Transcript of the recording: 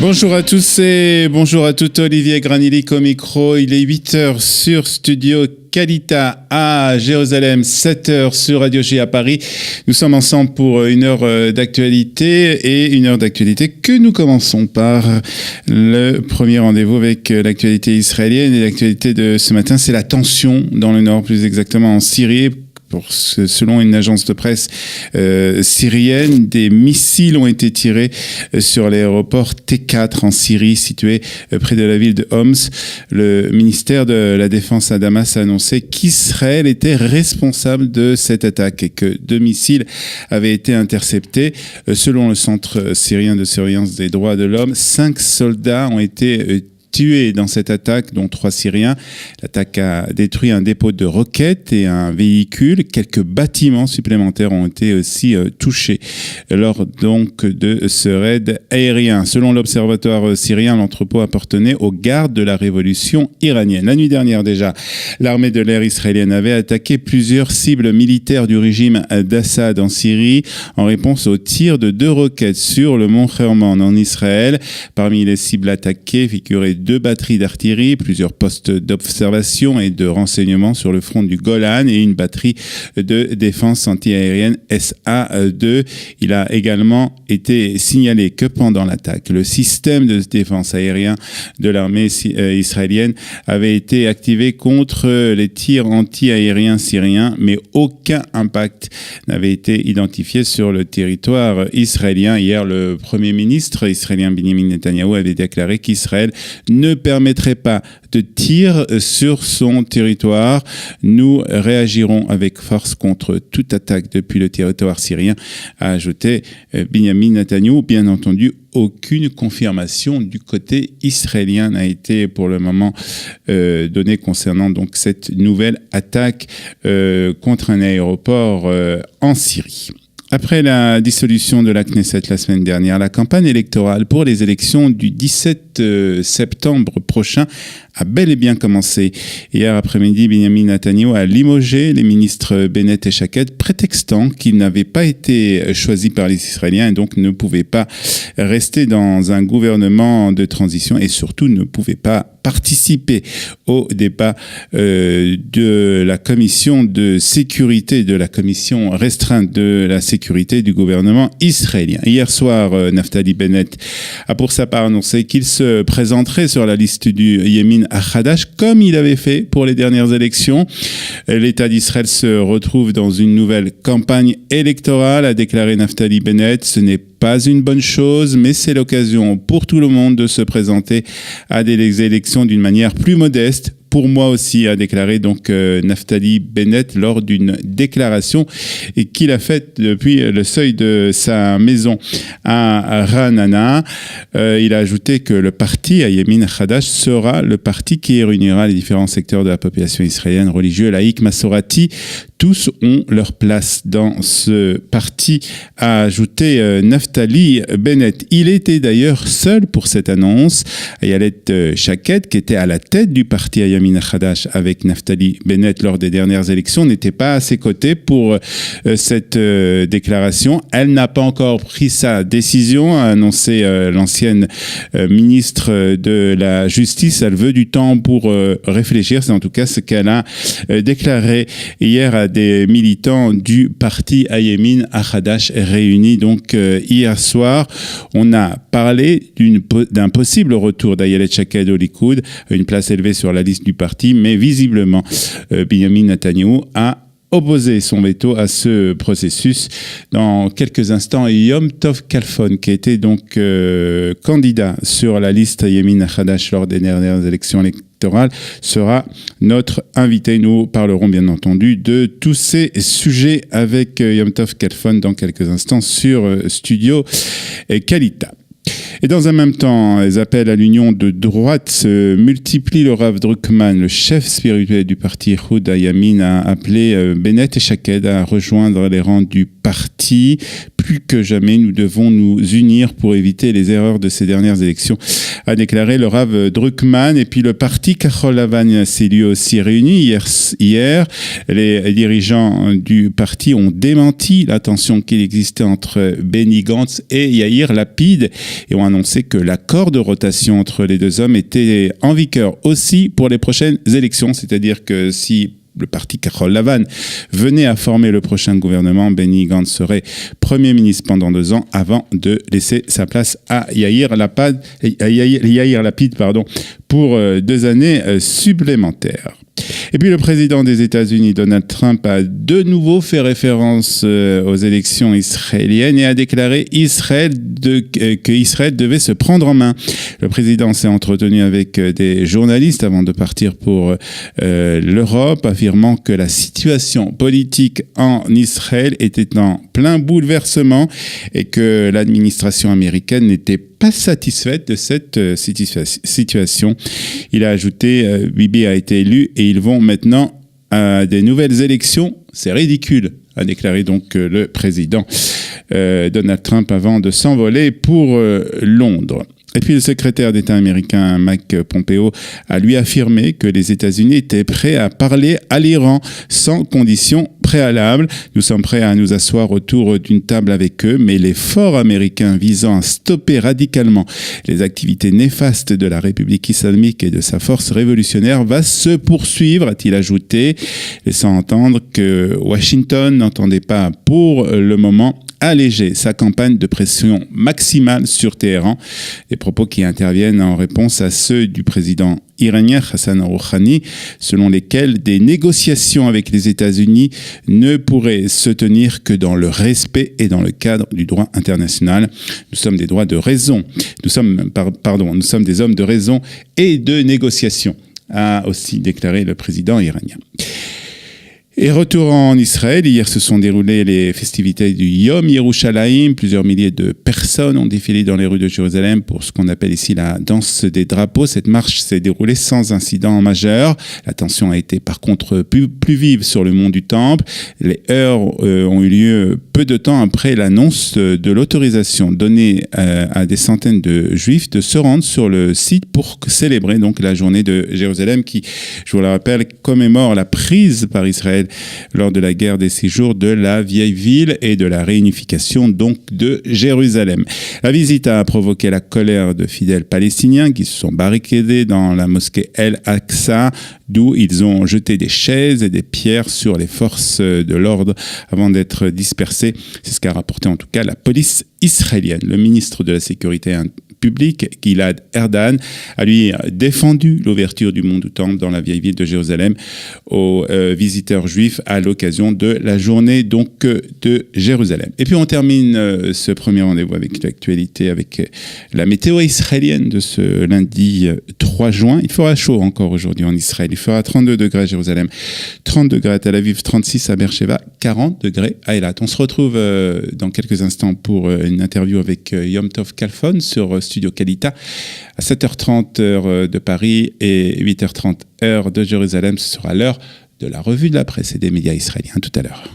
Bonjour à tous et bonjour à toutes, Olivier Granilic au micro. Il est 8h sur Studio Kalita à Jérusalem, 7h sur Radio J à Paris. Nous sommes ensemble pour une heure d'actualité et une heure d'actualité que nous commençons par le premier rendez-vous avec l'actualité israélienne. Et l'actualité de ce matin, c'est la tension dans le nord, plus exactement en Syrie. Selon une agence de presse syrienne, des missiles ont été tirés sur l'aéroport T4 en Syrie, situé près de la ville de Homs. Le ministère de la Défense à Damas a annoncé qu'Israël était responsable de cette attaque et que 2 missiles avaient été interceptés. Selon le Centre syrien de surveillance des droits de l'homme, 5 soldats ont été tués dans cette attaque, dont 3 Syriens. L'attaque a détruit un dépôt de roquettes et un véhicule. Quelques bâtiments supplémentaires ont été aussi touchés lors donc de ce raid aérien. Selon l'Observatoire syrien, l'entrepôt appartenait aux gardes de la révolution iranienne. La nuit dernière déjà, l'armée de l'air israélienne avait attaqué plusieurs cibles militaires du régime d'Assad en Syrie en réponse aux tirs de 2 roquettes sur le mont Hermon en Israël. Parmi les cibles attaquées figuraient 2 batteries d'artillerie, plusieurs postes d'observation et de renseignement sur le front du Golan et une batterie de défense antiaérienne SA-2. Il a également été signalé que pendant l'attaque, le système de défense aérien de l'armée israélienne avait été activé contre les tirs anti-aériens syriens, mais aucun impact n'avait été identifié sur le territoire israélien. Hier, le Premier ministre israélien Benjamin Netanyahou avait déclaré qu'Israël ne permettrait pas de tir sur son territoire. Nous réagirons avec force contre toute attaque depuis le territoire syrien, a ajouté Benjamin Netanyahou. Bien entendu, aucune confirmation du côté israélien n'a été pour le moment donnée concernant donc cette nouvelle attaque contre un aéroport en Syrie. Après la dissolution de la Knesset la semaine dernière, la campagne électorale pour les élections du 17 septembre prochain a bel et bien commencé. Hier après-midi, Benjamin Netanyahou a limogé les ministres Bennett et Shaked, prétextant qu'ils n'avaient pas été choisis par les Israéliens et donc ne pouvaient pas rester dans un gouvernement de transition et surtout ne pouvaient pas participer au débat de la commission de sécurité, de la commission restreinte de la sécurité du gouvernement israélien. Hier soir, Naftali Bennett a pour sa part annoncé qu'il se présenterait sur la liste du Yemin Hadash comme il avait fait pour les dernières élections. L'État d'Israël se retrouve dans une nouvelle campagne électorale, a déclaré Naftali Bennett. Ce n'est pas une bonne chose, mais c'est l'occasion pour tout le monde de se présenter à des élections d'une manière plus modeste. Pour moi aussi, a déclaré donc Naftali Bennett lors d'une déclaration qu'il a faite depuis le seuil de sa maison à Ra'anana. Il a ajouté que le parti Yemin Hadash sera le parti qui réunira les différents secteurs de la population israélienne, religieux, laïque, massorati. Tous ont leur place dans ce parti, a ajouté Naftali Bennett. Il était d'ailleurs seul pour cette annonce. Ayelet Shaked, qui était à la tête du parti Yemin Hadash avec Naftali Bennett lors des dernières élections, n'était pas à ses côtés pour cette déclaration. Elle n'a pas encore pris sa décision, a annoncé l'ancienne ministre de la Justice. Elle veut du temps pour réfléchir. C'est en tout cas ce qu'elle a déclaré hier à des militants du parti Yemin Hadash réunis donc hier soir. On a parlé d'un possible retour d'Ayelet Shaked au Likoud, une place élevée sur la liste du parti, mais visiblement Benjamin Netanyahou a opposé son veto à ce processus. Dans quelques instants, Yom Tov Kalfon, qui était donc candidat sur la liste Yemin Hadash lors des dernières élections électorales, sera notre invité. Nous parlerons bien entendu de tous ces sujets avec Yom Tov Kalfon dans quelques instants sur Studio Kalita. Et dans un même temps, les appels à l'union de droite se multiplient. Le Rav Druckmann, le chef spirituel du parti Yehuda Yamin, a appelé Bennett et Shaked à rejoindre les rangs du parti. plus que jamais, nous devons nous unir pour éviter les erreurs de ces dernières élections, a déclaré le Rav Druckmann. Et puis le parti Kahol Lavan s'est lui aussi réuni hier. Les dirigeants du parti ont démenti la tension qu'il existait entre Benny Gantz et Yair Lapid et ont annoncé que l'accord de rotation entre les deux hommes était en vigueur aussi pour les prochaines élections. C'est-à-dire que si le parti Kahol Lavan venait à former le prochain gouvernement, Benny Gantz serait Premier ministre pendant 2 ans avant de laisser sa place à Yair Lapid pour 2 années supplémentaires. Et puis le président des États-Unis, Donald Trump, a de nouveau fait référence aux élections israéliennes et a déclaré que Israël devait se prendre en main. Le président s'est entretenu avec des journalistes avant de partir pour l'Europe, affirmant que la situation politique en Israël était en plein bouleversement et que l'administration américaine n'était pas satisfaite de cette situation. Il a ajouté Bibi a été élu et ils vont maintenant à des nouvelles élections. C'est ridicule, a déclaré donc le président Donald Trump avant de s'envoler pour Londres. Et puis le secrétaire d'État américain Mike Pompeo a lui affirmé que les États-Unis étaient prêts à parler à l'Iran sans conditions préalables. Nous sommes prêts à nous asseoir autour d'une table avec eux, mais l'effort américain visant à stopper radicalement les activités néfastes de la République islamique et de sa force révolutionnaire va se poursuivre, a-t-il ajouté, laissant entendre que Washington n'entendait pas pour le moment alléger sa campagne de pression maximale sur Téhéran. Des propos qui interviennent en réponse à ceux du président iranien Hassan Rouhani, selon lesquels des négociations avec les États-Unis ne pourraient se tenir que dans le respect et dans le cadre du droit international. Nous sommes des droits de raison. Nous sommes des hommes de raison et de négociation, a aussi déclaré le président iranien. Et retour en Israël, hier se sont déroulées les festivités du Yom Yerushalayim. Plusieurs milliers de personnes ont défilé dans les rues de Jérusalem pour ce qu'on appelle ici la danse des drapeaux. Cette marche s'est déroulée sans incident majeur. La tension a été par contre plus vive sur le mont du Temple. Les heurts ont eu lieu peu de temps après l'annonce de l'autorisation donnée à des centaines de juifs de se rendre sur le site pour célébrer donc la journée de Jérusalem qui, je vous le rappelle, commémore la prise par Israël lors de la guerre des 6 jours de la vieille ville et de la réunification donc de Jérusalem. La visite a provoqué la colère de fidèles palestiniens qui se sont barricadés dans la mosquée El Aqsa, d'où ils ont jeté des chaises et des pierres sur les forces de l'ordre avant d'être dispersés. C'est ce qu'a rapporté en tout cas la police israélienne. Le ministre de la Sécurité public, Gilad Erdan, a lui défendu l'ouverture du mont du Temple dans la vieille ville de Jérusalem aux visiteurs juifs à l'occasion de la journée donc de Jérusalem. Et puis on termine ce premier rendez-vous avec l'actualité, avec la météo israélienne de ce lundi 3 juin. Il fera chaud encore aujourd'hui en Israël. Il fera 32 degrés à Jérusalem, 30 degrés à Tel Aviv, 36 à Beersheba, 40 degrés à Eilat. On se retrouve dans quelques instants pour une interview avec Yom Tov Kalfon sur Studio Kalita à 7h30 heure de Paris et 8h30 heure de Jérusalem. Ce sera l'heure de la revue de la presse et des médias israéliens. Tout à l'heure.